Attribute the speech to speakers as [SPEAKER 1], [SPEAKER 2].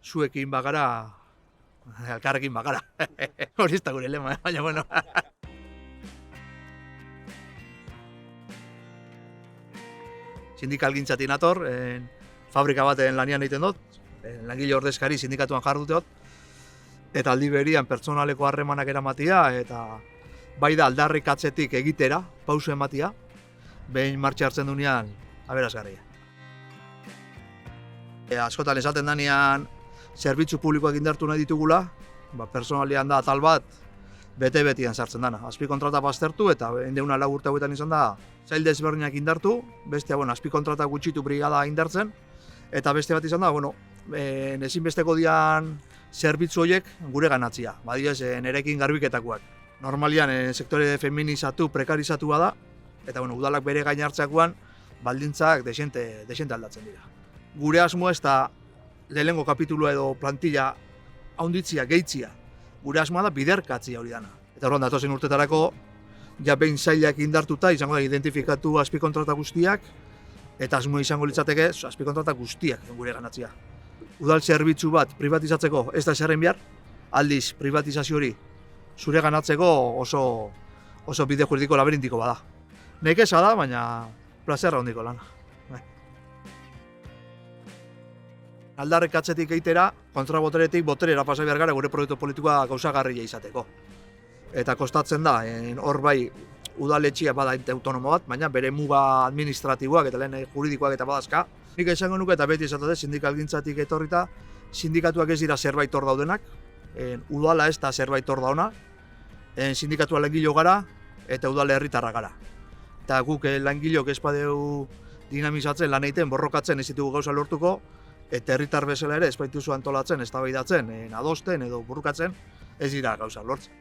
[SPEAKER 1] zuekin bagara, elkarrekin bagara. Hori ez da gure lema, baina bueno. Sindikalgintzatik nator, fabrika baten lanian egiten dut, langile ordezkari sindikatuan jardute dut, eta aldi berian pertsonaleko harremanak eramatia, eta bai da aldarrikatzetik egitera, pausu ematia, behin martxa hartzen dunean, aberasgarria. Askotan esaten danean, zerbitzu publikoak indartu nahi ditugula, personalian da atal bat, bete-betian sartzen dana. Azpikontrata baztertu eta 104 urte hauetan izan da, zail desberdinak indartu, bestea, azpikontrata gutxitu brigada indartzen, eta beste bat izan da, ezinbesteko dian zerbitzu horiek gure ganatzia, badiez nerekin garbiketakoak. Normalian sektore feminizatu, prekarizatua da, eta udalak bere gain hartzeakoan baldintzak desente aldatzen dira. Gure asmoa ez da lehenengo kapitulua edo plantilla haunditzia, gehitzia. Gure asmoa da biderkatzia hori dana. Eta horren datozen urtetarako, ja behin zailak indartuta izango da identifikatu azpikontrata guztiak, eta asmoa izango litzateke azpikontrata guztiak gure ganatzia. Udal zerbitzu bat privatizatzeko ez da zerren behar, aldiz privatizazio hori zure ganatzeko oso bide juridiko labirintiko bada. Nekeza da, baina plazerra hondiko lana. Aldarrikatzetik egitera, kontraboteretik boterera pasa behar gara gure proiektu politikoa gauzagarria izateko. Eta kostatzen da, hor bai udaletxea bada ente autonomo bat, baina bere muga administratiboak eta lehen juridikoak eta badazka. Nik esango nuke eta beti esatute sindikalgintzatik etorrita, sindikatuak ez dira zerbait hor daudenak, udala ez da zerbait hor dauna, sindikatua langilo gara eta udale herritarra gara. Eta guk langileok ez badeu dinamizatzen, lan egiten, borrokatzen ez ditugu gauza lortuko, eta herritar bezala ere ez baituzu antolatzen, eztabaidatzen, adosten edo burrukatzen, ez dira gauza lortzen.